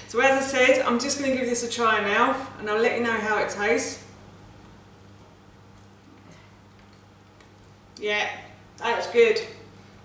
So as I said, I'm just going to give this a try now and I'll let you know how it tastes. Yeah, that's good.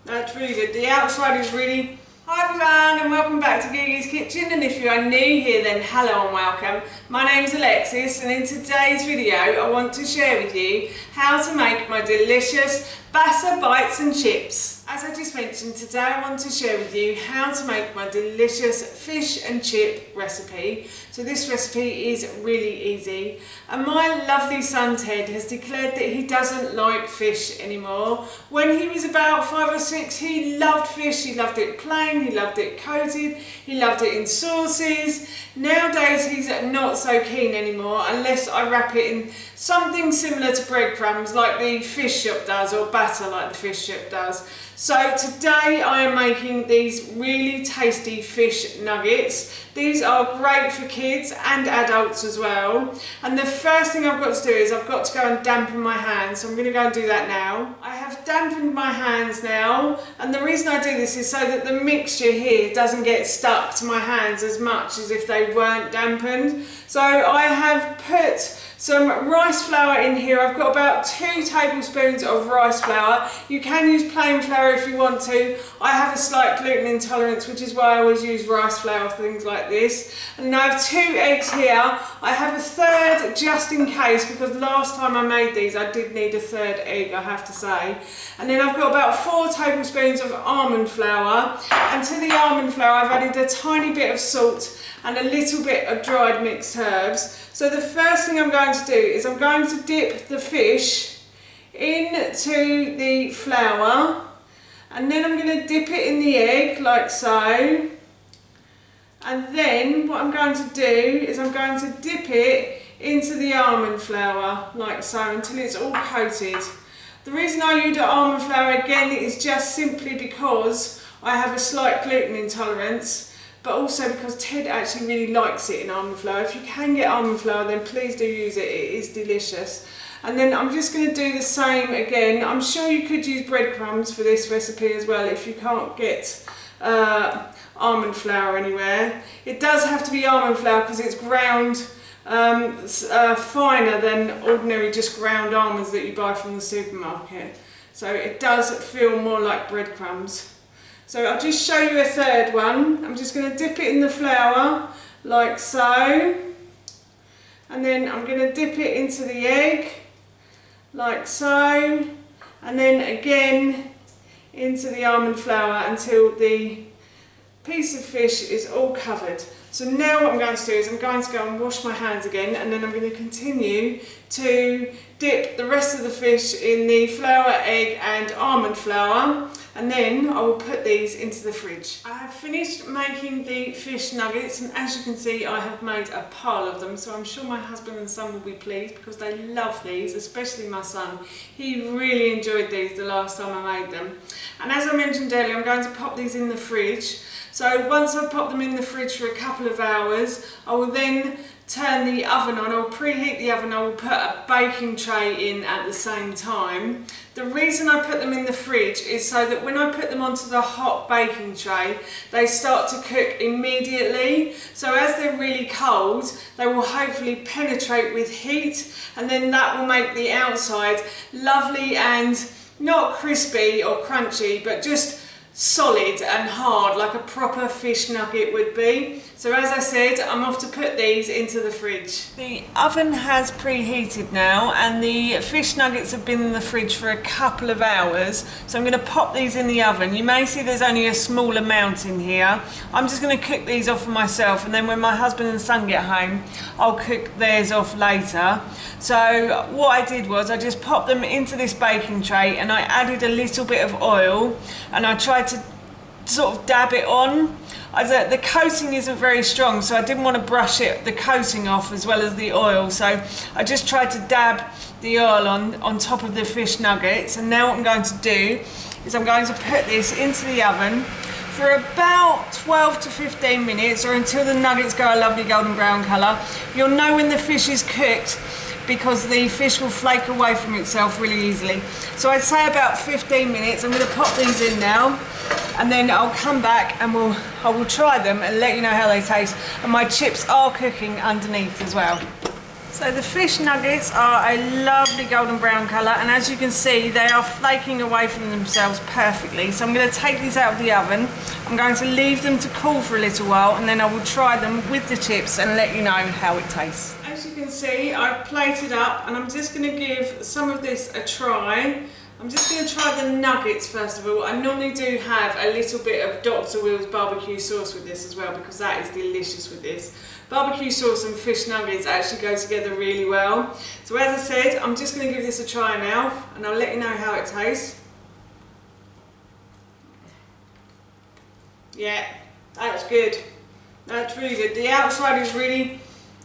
That's really good. The outside is really... Hi everyone and welcome back to Gigi's Kitchen, and if you are new here then hello and welcome. My name's Alexis and in today's video I want to share with you how to make my delicious Basa bites and chips. As I just mentioned, today I want to share with you how to make my delicious fish and chip recipe. So this recipe is really easy, and my lovely son Ted has declared that he doesn't like fish anymore. When he was about 5 or 6 he loved fish. He loved it plain, he loved it coated, he loved it in sauces. Nowadays he's not so keen anymore unless I wrap it in something similar to breadcrumbs like the fish shop does, or batter like the fish shop does. So today I am making these really tasty fish nuggets. These are great for kids and adults as well. And the first thing I've got to do is I've got to go and dampen my hands. So I'm going to go and do that now. I have dampened my hands now, and the reason I do this is so that the mixture here doesn't get stuck to my hands as much as if they weren't dampened. So I have put some rice flour in here. I've got about 2 tablespoons of rice flour. You can use plain flour if you want to. I have a slight gluten intolerance, which is why I always use rice flour for things like this. And I have 2 eggs here. I have a third just in case, because last time I made these I did need a third egg, I have to say. And then I've got about 4 tablespoons of almond flour, and to the almond flour I've added a tiny bit of salt and a little bit of dried mixed herbs. So the first thing I'm going to do is I'm going to dip the fish into the flour, and then I'm going to dip it in the egg like so, and then what I'm going to do is I'm going to dip it into the almond flour like so until it's all coated. The reason I use the almond flour again is just simply because I have a slight gluten intolerance, but also because Ted actually really likes it in almond flour. If you can get almond flour then please do use it, it is delicious. And then I'm just going to do the same again. I'm sure you could use breadcrumbs for this recipe as well if you can't get almond flour anywhere. It does have to be almond flour because it's ground finer than ordinary just ground almonds that you buy from the supermarket. So it does feel more like breadcrumbs. So I'll just show you a third one. I'm just going to dip it in the flour like so, and then I'm going to dip it into the egg like so, and then again into the almond flour until the piece of fish is all covered. So now what I'm going to do is I'm going to go and wash my hands again, and then I'm going to continue to dip the rest of the fish in the flour, egg and almond flour, and then I will put these into the fridge. I have finished making the fish nuggets, and as you can see I have made a pile of them, so I'm sure my husband and son will be pleased because they love these, especially my son. He really enjoyed these the last time I made them. And as I mentioned earlier, I'm going to pop these in the fridge. So once I've popped them in the fridge for a couple of hours, I will then turn the oven on. I'll preheat the oven. I will put a baking tray in at the same time. The reason I put them in the fridge is so that when I put them onto the hot baking tray, they start to cook immediately. So as they're really cold, they will hopefully penetrate with heat, and then that will make the outside lovely and not crispy or crunchy, but just solid and hard like a proper fish nugget would be. So as I said, I'm off to put these into the fridge. The oven has preheated now, and the fish nuggets have been in the fridge for a couple of hours, so I'm going to pop these in the oven. You may see there's only a small amount in here. I'm just going to cook these off for myself, and then when my husband and son get home I'll cook theirs off later. So what I did was I just popped them into this baking tray, and I added a little bit of oil, and I tried to sort of dab it on. The coating isn't very strong, so I didn't want to brush the coating off as well as the oil, so I just tried to dab the oil on top of the fish nuggets. And now what I'm going to do is I'm going to put this into the oven for about 12 to 15 minutes, or until the nuggets go a lovely golden brown colour. You'll know when the fish is cooked because the fish will flake away from itself really easily. So I'd say about 15 minutes. I'm going to pop these in now, and then I'll come back and I will try them and let you know how they taste. And my chips are cooking underneath as well. So the fish nuggets are a lovely golden brown colour, and as you can see they are flaking away from themselves perfectly. So I'm going to take these out of the oven. I'm going to leave them to cool for a little while, and then I will try them with the chips and let you know how it tastes. As you can see, I've plated up, and I'm just going to give some of this a try. I'm just going to try the nuggets first of all. I normally do have a little bit of Dr. Will's barbecue sauce with this as well, because that is delicious with this. Barbecue sauce and fish nuggets actually go together really well. So as I said, I'm just going to give this a try now, and I'll let you know how it tastes. Yeah, that's good. That's really good. The outside is really,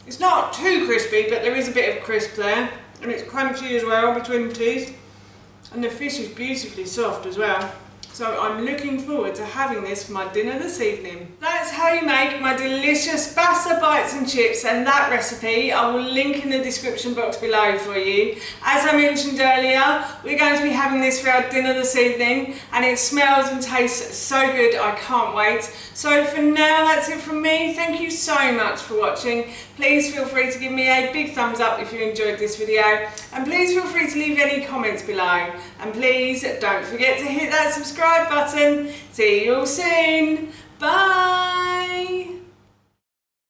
it's not too crispy, but there is a bit of crisp there, and it's crunchy as well between the teeth. And the fish is beautifully soft as well. So I'm looking forward to having this for my dinner this evening. That's how you make my delicious Basa bites and chips, and that recipe I will link in the description box below for you. As I mentioned earlier, we're going to be having this for our dinner this evening, and it smells and tastes so good, I can't wait. So for now, that's it from me. Thank you so much for watching. Please feel free to give me a big thumbs up if you enjoyed this video, and please feel free to leave any comments below, and please don't forget to hit that subscribe button. See you all soon. Bye.